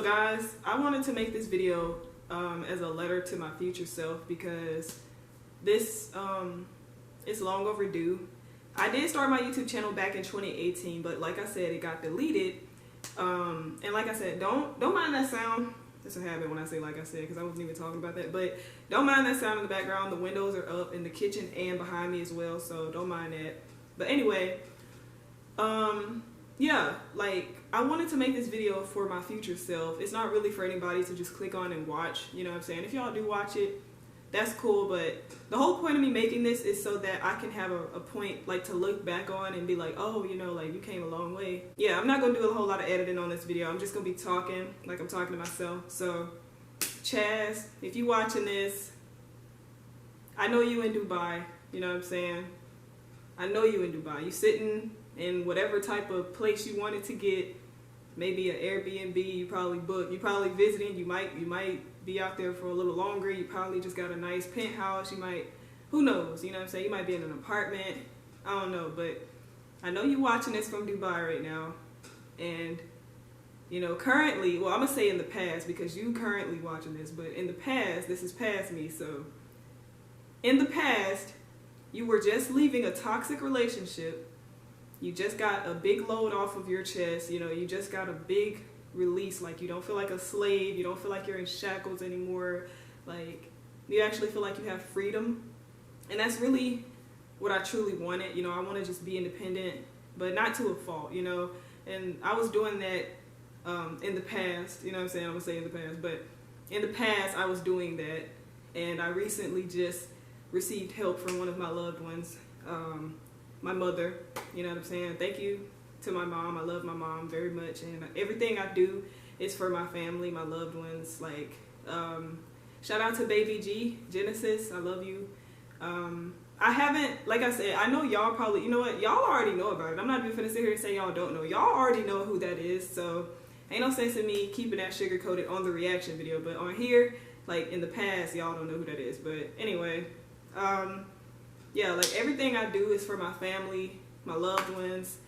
So guys, I wanted to make this video as a letter to my future self because this is long overdue. I did start my YouTube channel back in 2018, but like I said, it got deleted. And like I said, don't mind that sound. It's a habit when I say like I said, because I wasn't even talking about that. But don't mind that sound in the background. The windows are up in the kitchen and behind me as well, so don't mind that. But anyway, yeah, like I wanted to make this video for my future self. It's not really for anybody to just click on and watch, you know what I'm saying? If y'all do watch it, that's cool, but the whole point of me making this is so that I can have a point like to look back on and be like, oh, you know, like you came a long way. Yeah, I'm not gonna do a whole lot of editing on this video. I'm just gonna be talking like I'm talking to myself. So Chaz, if you watching this, I know you in Dubai, you know what I'm saying? I know you in Dubai. You sitting in whatever type of place you wanted to get, maybe an Airbnb, you probably booked, you probably visiting, you might be out there for a little longer, you probably just got a nice penthouse, you might, who knows, you know what I'm saying, you might be in an apartment, I don't know, but I know you watching this from Dubai right now, and you know, currently, well, I'm gonna say in the past, because you currently watching this, but in the past, this is past me, so in the past, you were just leaving a toxic relationship. You just got a big load off of your chest, you know, you just got a big release, like you don't feel like a slave, you don't feel like you're in shackles anymore, like you actually feel like you have freedom. And that's really what I truly wanted, you know, I want to just be independent, but not to a fault, you know, and I was doing that in the past, you know what I'm saying, I'm gonna say in the past, but in the past I was doing that, and I recently just received help from one of my loved ones, my mother, you know what I'm saying? Thank you to my mom. I love my mom very much, and everything I do is for my family, my loved ones. Like, shout out to Baby G, Genesis, I love you. I haven't, like I said, I know y'all probably, you know what, y'all already know about it. I'm not even finna sit here and say y'all don't know. Y'all already know who that is, so ain't no sense in me keeping that sugar coated on the reaction video. But on here, like in the past, y'all don't know who that is. But anyway, yeah, like everything I do is for my family, my loved ones.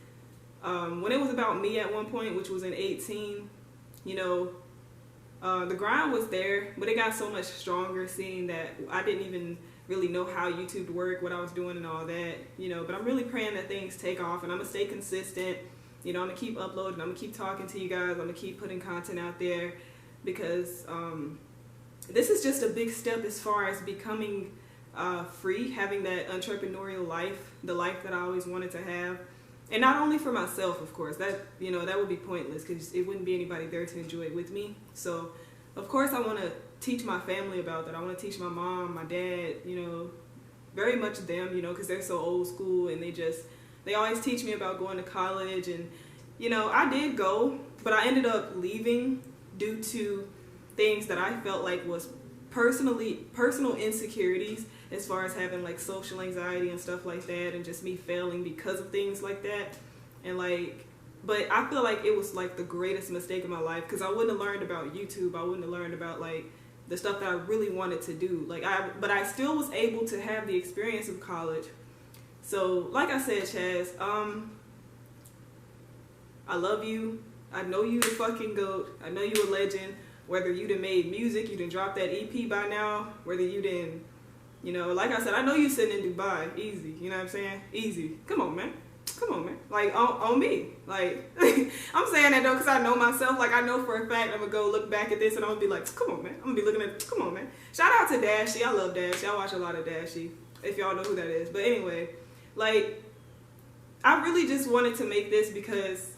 When it was about me at one point, which was in 18, you know, the grind was there, but it got so much stronger seeing that I didn't even really know how YouTube worked, what I was doing and all that, you know, but I'm really praying that things take off, and I'm gonna stay consistent, you know, I'm gonna keep uploading, I'm gonna keep talking to you guys, I'm gonna keep putting content out there, because this is just a big step as far as becoming free, having that entrepreneurial life, the life that I always wanted to have. And not only for myself, of course, that, you know, that would be pointless because it wouldn't be anybody there to enjoy it with me. So of course I want to teach my family about that. I want to teach my mom, my dad, you know, very much them, you know, because they're so old school, and they always teach me about going to college. And you know, I did go, but I ended up leaving due to things that I felt like was personal insecurities, as far as having like social anxiety and stuff like that, and just me failing because of things like that. And like, but I feel like it was like the greatest mistake of my life, because I wouldn't have learned about YouTube, I wouldn't have learned about like the stuff that I really wanted to do, like but I still was able to have the experience of college. So like I said, Chaz, I love you, I know you the fucking GOAT, I know you a legend, whether you done made music, you done dropped that EP by now, whether you done, you know, like I said, I know you sitting in Dubai, easy, you know what I'm saying, easy, come on man, like on me, like I'm saying that though because I know myself, like I know for a fact I'm gonna go look back at this and I'm gonna be like, come on man, I'm gonna be looking at, come on man. Shout out to Dashy, I love Dashy, I watch a lot of Dashy, if y'all know who that is. But anyway, like I really just wanted to make this because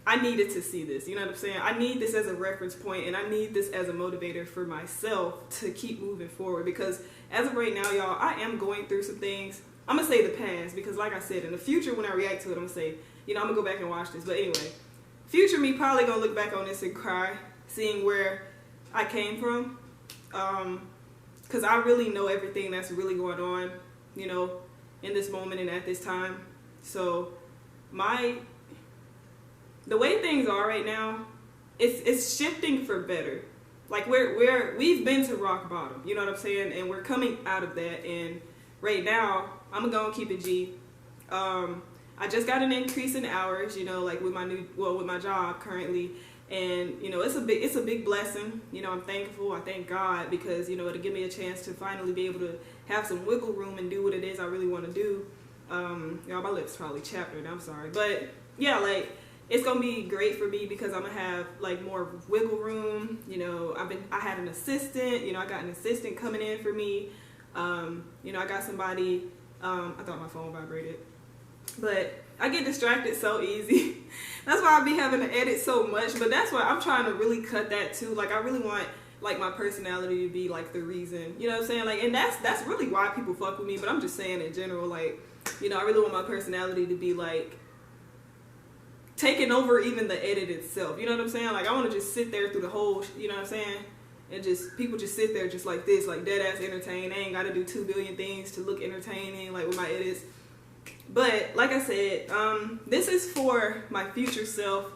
I needed to see this, you know what I'm saying? I need this as a reference point, and I need this as a motivator for myself to keep moving forward, because as of right now, y'all, I am going through some things. I'm gonna say the past, because like I said, in the future when I react to it, I'm gonna say, you know, I'm gonna go back and watch this. But anyway, future me probably gonna look back on this and cry, seeing where I came from, because I really know everything that's really going on, you know, in this moment and at this time. So the way things are right now, it's shifting for better. Like we've been to rock bottom, you know what I'm saying? And we're coming out of that. And right now, I'm gonna go and keep it G. I just got an increase in hours, you know, like with my job currently. And, you know, it's a big blessing. You know, I'm thankful. I thank God because, you know, it'll give me a chance to finally be able to have some wiggle room and do what it is I really want to do. Y'all, my lips probably chapped, I'm sorry. But yeah, like, it's gonna be great for me because I'm gonna have like more wiggle room. You know, I had an assistant, you know, I got an assistant coming in for me. You know, I got somebody, I thought my phone vibrated, but I get distracted so easy. That's why I be having to edit so much, but that's why I'm trying to really cut that too. Like, I really want like my personality to be like the reason, you know what I'm saying? Like, and that's really why people fuck with me, but I'm just saying in general, like, you know, I really want my personality to be like taking over even the edit itself, you know what I'm saying? Like, I want to just sit there through the whole, you know what I'm saying? And just, people just sit there just like this, like dead ass entertained. They ain't got to do 2 billion things to look entertaining, like with my edits. But like I said, this is for my future self.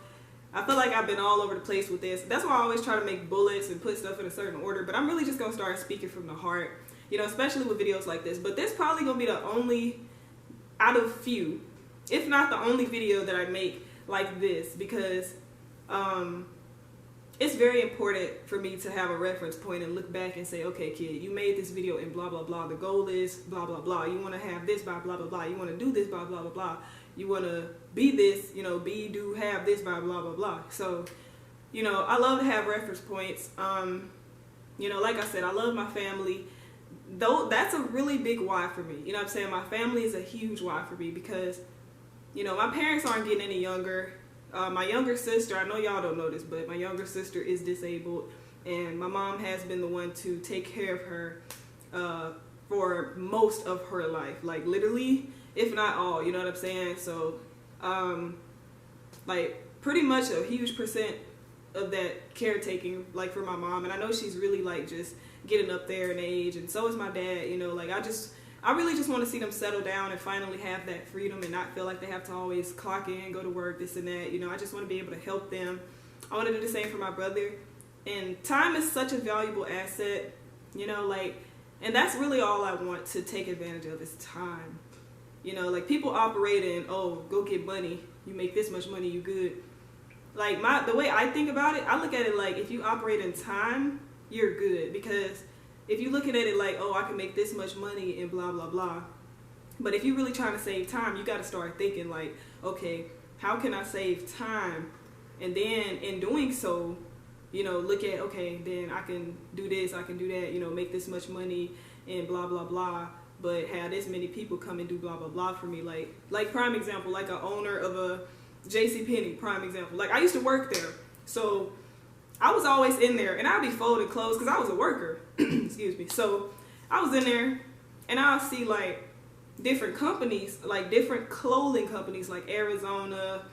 I feel like I've been all over the place with this. That's why I always try to make bullets and put stuff in a certain order. But I'm really just going to start speaking from the heart, you know, especially with videos like this. But this probably going to be the only, out of few, if not the only video that I make like this. Because it's very important for me to have a reference point and look back and say, okay, kid, you made this video and blah, blah, blah. The goal is blah, blah, blah. You want to have this by blah, blah, blah. You want to do this by blah, blah, blah. You want to be this, you know, be, do, have this by blah, blah, blah. So, you know, I love to have reference points. You know, like I said, I love my family. Though that's a really big why for me. You know what I'm saying? My family is a huge why for me because, you know, my parents aren't getting any younger. My younger sister, I know y'all don't know this, but my younger sister is disabled, and my mom has been the one to take care of her for most of her life, like literally, if not all, you know what I'm saying? So, like, pretty much a huge percent of that caretaking, like, for my mom, and I know she's really, like, just getting up there in age, and so is my dad, you know, like, I really just want to see them settle down and finally have that freedom and not feel like they have to always clock in, go to work, this and that. You know, I just want to be able to help them. I want to do the same for my brother. And time is such a valuable asset, you know, like, and that's really all I want to take advantage of is time. You know, like, people operate in, oh, go get money. You make this much money, you good. Like, the way I think about it, I look at it like, if you operate in time, you're good. Because if you're looking at it like, oh, I can make this much money and blah, blah, blah. But if you're really trying to save time, you got to start thinking like, okay, how can I save time? And then in doing so, you know, look at, okay, then I can do this, I can do that, you know, make this much money and blah, blah, blah. But have this many people come and do blah, blah, blah for me. Like prime example, like an owner of a JCPenney, prime example. Like, I used to work there. So I was always in there, and I'd be folding clothes because I was a worker. Excuse me. So I was in there, and I'll see like different companies, like different clothing companies, like Arizona,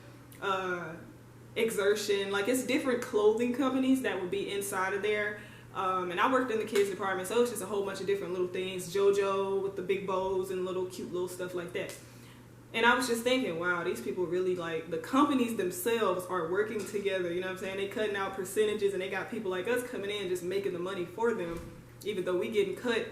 Exertion. Like, it's different clothing companies that would be inside of there. And I worked in the kids department, so it's just a whole bunch of different little things. JoJo with the big bows and little cute little stuff like that. And I was just thinking, wow, these people really, like, the companies themselves are working together, you know what I'm saying? They cutting out percentages, and they got people like us coming in just making the money for them, even though we getting cut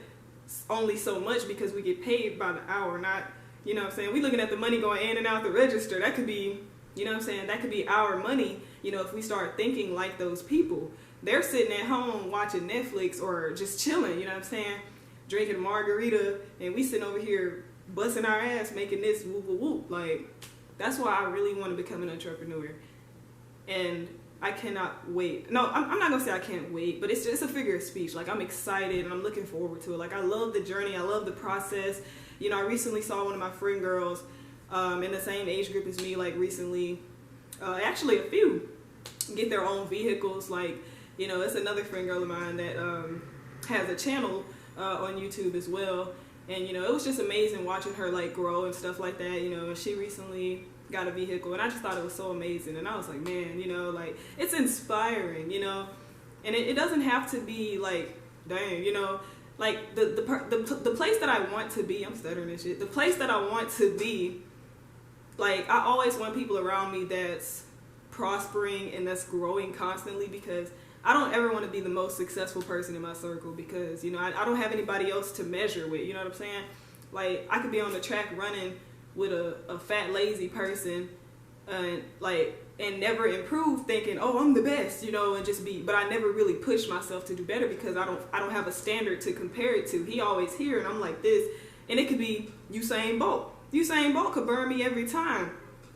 only so much because we get paid by the hour, not, you know what I'm saying? We looking at the money going in and out the register. That could be, you know what I'm saying? That could be our money, you know, if we start thinking like those people. They're sitting at home watching Netflix or just chilling, you know what I'm saying? Drinking a margarita, and we sitting over here busting our ass making this whoop whoop whoop. Like, that's why I really want to become an entrepreneur, and I cannot wait. No, I'm not gonna say I can't wait, but it's just a figure of speech. Like, I'm excited and I'm looking forward to it. Like, I love the journey, I love the process. You know, I recently saw one of my friend girls in the same age group as me, like recently, actually a few, get their own vehicles. Like, you know, it's another friend girl of mine that has a channel on YouTube as well. And, you know, it was just amazing watching her, like, grow and stuff like that. You know, she recently got a vehicle, and I just thought it was so amazing. And I was like, man, you know, like, it's inspiring, you know. And it doesn't have to be, like, dang, you know. Like, the place that I want to be, I'm stuttering and shit. The place that I want to be, like, I always want people around me that's prospering and that's growing constantly, because I don't ever want to be the most successful person in my circle, because, you know, I don't have anybody else to measure with, you know what I'm saying? Like, I could be on the track running with a fat lazy person, and never improve, thinking, oh, I'm the best, you know, and just be, but I never really push myself to do better because I don't have a standard to compare it to. He always here and I'm like this, and it could be Usain Bolt. Usain Bolt could burn me every time,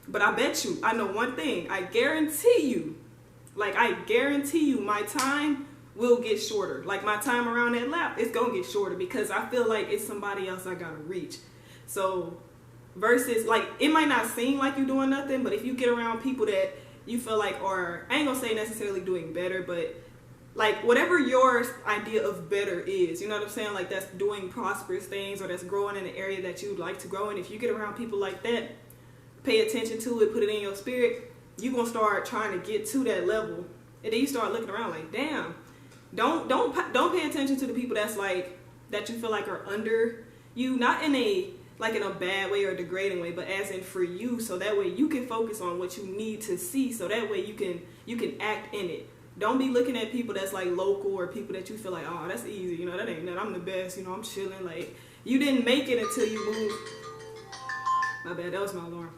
but I bet you, I know one thing, I guarantee you, my time will get shorter. Like my time around that lap, it's gonna get shorter because I feel like it's somebody else I gotta reach. So versus, like, it might not seem like you're doing nothing, but if you get around people that you feel like are, I ain't gonna say necessarily doing better, but like whatever your idea of better is, you know what I'm saying? Like that's doing prosperous things or that's growing in an area that you'd like to grow in. If you get around people like that, pay attention to it, put it in your spirit, you're gonna start trying to get to that level. And then you start looking around like, damn, don't pay attention to the people that's like, that you feel like are under you, not in a bad way or degrading way, but as in for you, so that way you can focus on what you need to see, so that way you can act in it. Don't be looking at people that's like local or people that you feel like, oh, that's easy, you know, that ain't nothing, I'm the best, you know, I'm chilling. Like, you didn't make it until you moved. My bad, that was my alarm.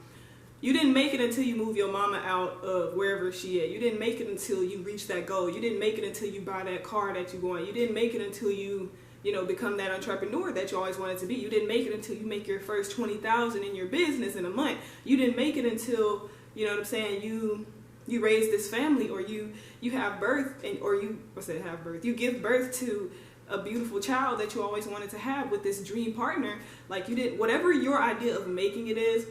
You didn't make it until you move your mama out of wherever she at. You didn't make it until you reach that goal. You didn't make it until you buy that car that you want. You didn't make it until you know, become that entrepreneur that you always wanted to be. You didn't make it until you make your first 20,000 in your business in a month. You didn't make it until, you know what I'm saying, you raise this family, or you have birth, you give birth to a beautiful child that you always wanted to have with this dream partner. Like, you did whatever your idea of making it is,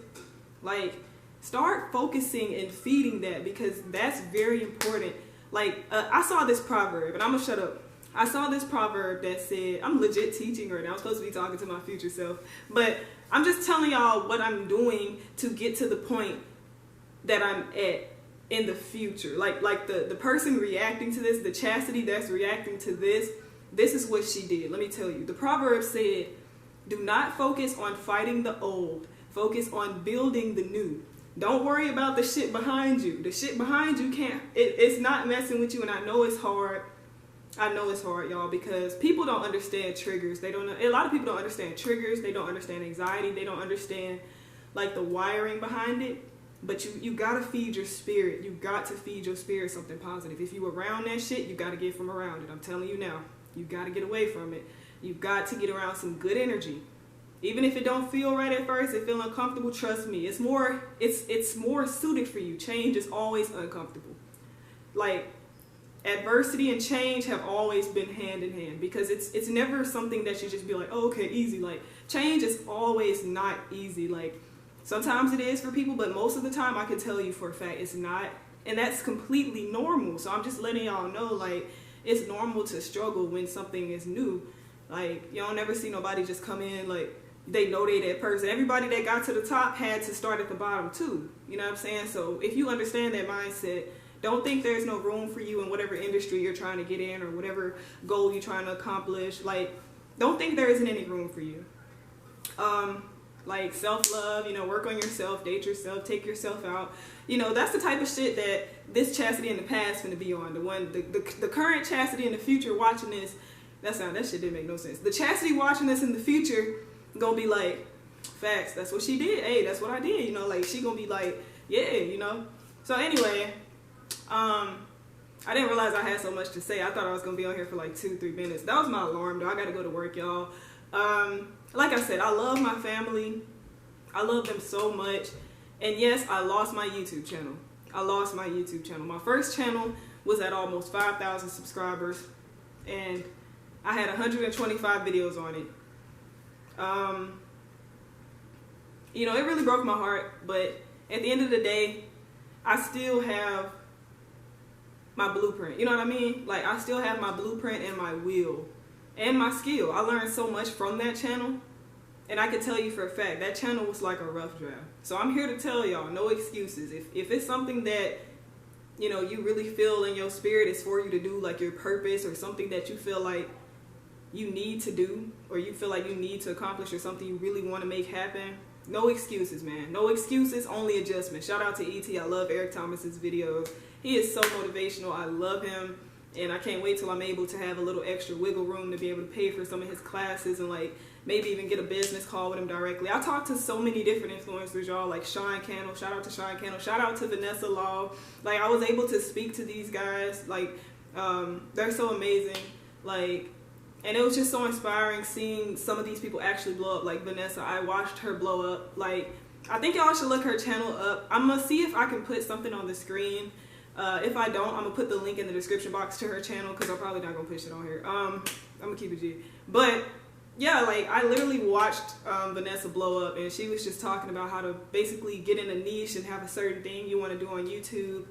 like, start focusing and feeding that, because that's very important. Like, I saw this proverb, and I'm gonna shut up. I saw this proverb that said, I'm legit teaching right now, I'm supposed to be talking to my future self, but I'm just telling y'all what I'm doing to get to the point that I'm at in the future. Like the person reacting to this, the Chastity that's reacting to this is what she did. Let me tell you. The proverb said, do not focus on fighting the old, focus on building the new. Don't worry about the shit behind you. The shit behind you it's not messing with you, and I know it's hard. I know it's hard, y'all, because people don't understand triggers. A lot of people don't understand triggers. They don't understand anxiety. They don't understand, like, the wiring behind it. But you gotta feed your spirit. You got to feed your spirit something positive. If you around that shit, you gotta get from around it. I'm telling you now. You gotta get away from it. You got to get around some good energy. Even if it don't feel right at first, it feel uncomfortable, trust me. It's more suited for you. Change is always uncomfortable. Like, adversity and change have always been hand in hand, because it's never something that you just be like, oh, okay, easy. Like, change is always not easy. Like, sometimes it is for people, but most of the time I can tell you for a fact it's not, and that's completely normal. So I'm just letting y'all know, like, it's normal to struggle when something is new. Like, you don't never see nobody just come in like they know they that person. Everybody that got to the top had to start at the bottom too. You know what I'm saying? So if you understand that mindset, don't think there's no room for you in whatever industry you're trying to get in or whatever goal you're trying to accomplish. Like, don't think there isn't any room for you. Like, self-love, you know, work on yourself, date yourself, take yourself out. You know, that's the type of shit that this Chastity in the past finna be on. The current Chastity in the future watching this, that shit didn't make no sense. The Chastity watching this in the future gonna be like, facts, that's what she did. Hey, that's what I did. You know, like, she gonna be like, yeah, you know. So anyway, I didn't realize I had so much to say. I thought I was gonna be on here for like 2-3 minutes. That was my alarm, though. I gotta go to work, y'all. Like I said, I love my family. I love them so much. And yes, I lost my YouTube channel. My first channel was at almost 5,000 subscribers, and I had 125 videos on it. You know, it really broke my heart, but at the end of the day, I still have my blueprint. You know what I mean? Like, I still have my blueprint and my will and my skill. I learned so much from that channel, and I can tell you for a fact that channel was like a rough draft. So I'm here to tell y'all, no excuses. If it's something that, you know, you really feel in your spirit is for you to do, like your purpose, or something that you feel like you need to do, or you feel like you need to accomplish, or something you really want to make happen, no excuses, man. No excuses, only adjustment. Shout out to E.T. I love Eric Thomas's videos. He is so motivational. I love him. And I can't wait till I'm able to have a little extra wiggle room to be able to pay for some of his classes and like maybe even get a business call with him directly. I talked to so many different influencers, y'all, like Sean Cannell. Shout out to Sean Cannell. Shout out to Vanessa Law. Like, I was able to speak to these guys. Like, they're so amazing. Like, and it was just so inspiring seeing some of these people actually blow up. Like Vanessa, I watched her blow up. Like, I think y'all should look her channel up. I'm gonna see if I can put something on the screen. If I don't, I'm gonna put the link in the description box to her channel because I'm probably not gonna push it on here. I'm gonna keep it G. But yeah, like I literally watched Vanessa blow up, and she was just talking about how to basically get in a niche and have a certain thing you want to do on YouTube.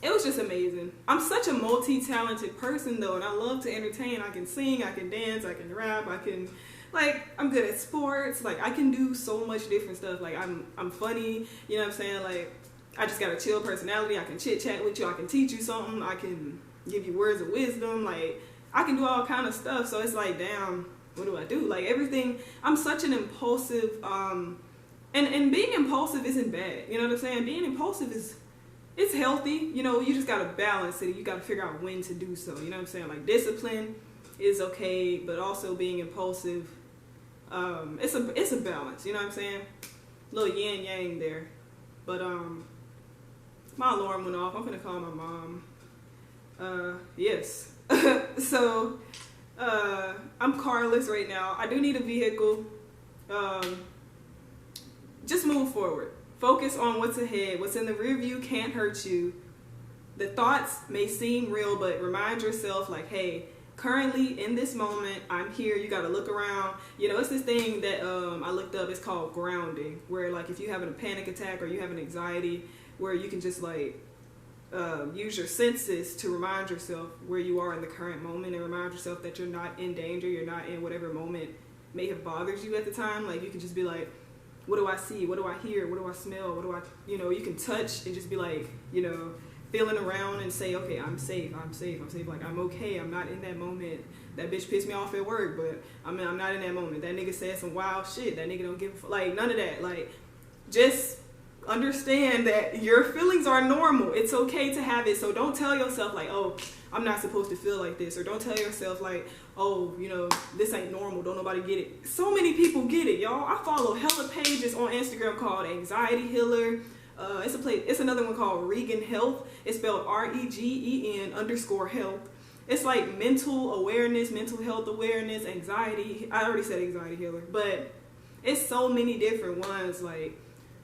It was just amazing. I'm such a multi-talented person though, and I love to entertain. I can sing, I can dance, I can rap, I'm good at sports. Like, I can do so much different stuff. Like, I'm funny, you know what I'm saying? Like, I just got a chill personality. I can chit chat with you. I can teach you something. I can give you words of wisdom. Like, I can do all kind of stuff. So it's like, damn, what do I do? Like, everything. I'm such an impulsive, and being impulsive isn't bad. You know what I'm saying? Being impulsive it's healthy. You know, you just got to balance it. You got to figure out when to do so. You know what I'm saying? Like, discipline is okay, but also being impulsive, it's a balance. You know what I'm saying? A little yin yang there. But, my alarm went off. I'm gonna call my mom. Yes. So, I'm carless right now. I do need a vehicle. Just move forward. Focus on what's ahead. What's in the rear view can't hurt you. The thoughts may seem real, but remind yourself, like, hey, currently in this moment, I'm here. You gotta look around. You know, it's this thing that I looked up. It's called grounding, where like if you're having a panic attack or you have an anxiety, where you can just like use your senses to remind yourself where you are in the current moment and remind yourself that you're not in danger. You're not in whatever moment may have bothered you at the time. Like, you can just be like, what do I see? What do I hear? What do I smell? What do I, you know, you can touch and just be like, you know, feeling around and say, okay, I'm safe, I'm safe, I'm safe. Like, I'm okay. I'm not in that moment. That bitch pissed me off at work, but I mean, I'm not in that moment. That nigga said some wild shit. That nigga don't give a fuck. Like, none of that. Like, just understand that your feelings are normal. It's okay to have it. So don't tell yourself like, oh, I'm not supposed to feel like this. Or don't tell yourself like, oh, you know, this ain't normal. Don't nobody get it. So many people get it, y'all. I follow hella pages on Instagram called Anxiety Healer. It's another one called Regan Health. It's spelled REGEN_health. It's like mental awareness, mental health awareness, anxiety. I already said Anxiety Healer, but it's so many different ones. Like,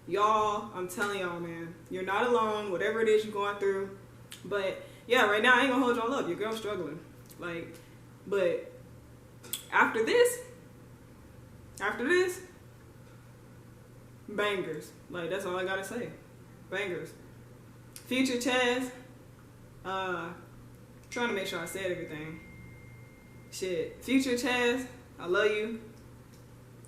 y'all, I'm telling y'all, man, you're not alone, whatever it is you're going through. But yeah, right now I ain't gonna hold y'all up. Your girl's struggling. Like, but after this, bangers. Like, that's all I gotta say. Bangers. Future Chaz, trying to make sure I said everything. Shit. Future Chaz, I love you.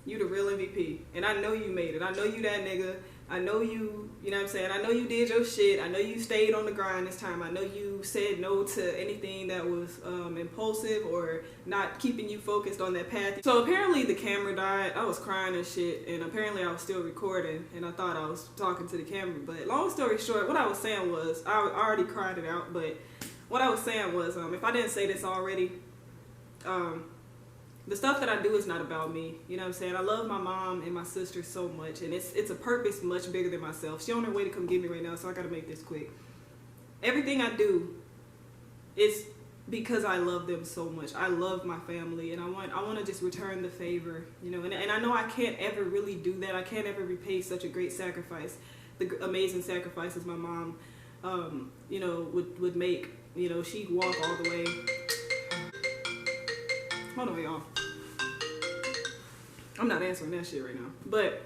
You the real MVP. And I know you made it. I know you that nigga. I know you, you know what I'm saying? I know you did your shit. I know you stayed on the grind this time. I know you said no to anything that was impulsive or not keeping you focused on that path. So apparently the camera died. I was crying and shit, and apparently I was still recording, and I thought I was talking to the camera. But long story short, what I was saying was, I already cried it out, but what I was saying was, if I didn't say this already, the stuff that I do is not about me. You know what I'm saying? I love my mom and my sister so much, and it's a purpose much bigger than myself. She on her way to come get me right now, so I gotta make this quick. Everything I do is because I love them so much. I love my family, and I want to just return the favor, you know. And I know I can't ever really do that. I can't ever repay such a great sacrifice, the amazing sacrifices my mom, you know, would make. You know, she'd walk all the way. Hold on, y'all. I'm not answering that shit right now. But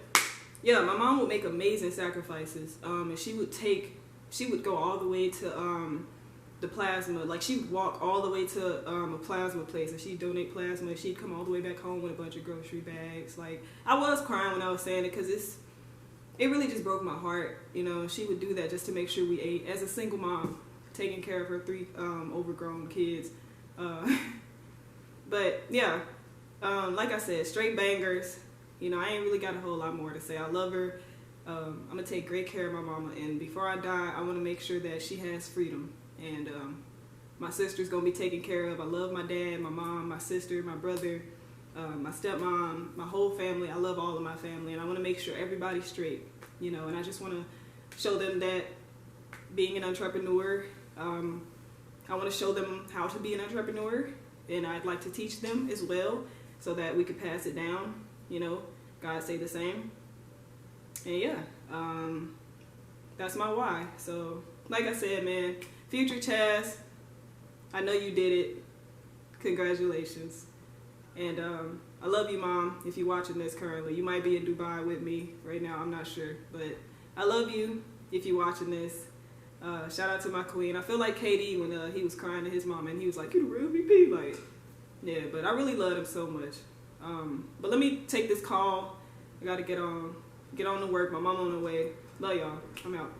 yeah, my mom would make amazing sacrifices. And she would go all the way to the plasma. Like, she would walk all the way to a plasma place, and she'd donate plasma. She'd come all the way back home with a bunch of grocery bags. Like, I was crying when I was saying it, because it really just broke my heart. You know, she would do that just to make sure we ate. As a single mom, taking care of her 3 overgrown kids. But yeah, like I said, straight bangers. You know, I ain't really got a whole lot more to say. I love her. I'm gonna take great care of my mama, and before I die, I want to make sure that she has freedom. and my sister's gonna be taken care of. I love my dad, my mom, my sister, my brother, my stepmom, my whole family. I love all of my family, and I want to make sure everybody's straight, you know. And I just want to show them that being an entrepreneur, I want to show them how to be an entrepreneur, and I'd like to teach them as well, so that we could pass it down, you know. God say the same. And yeah, that's my why. So like I said, man, future Chaz, I know you did it. Congratulations. And I love you, Mom, if you're watching this currently. You might be in Dubai with me right now, I'm not sure. But I love you if you're watching this. Shout out to my queen. I feel like KD when he was crying to his mom and he was like, "You the real VP." Like, yeah, but I really love him so much. But let me take this call. I gotta get on to work. My mom on the way. Love y'all. I'm out.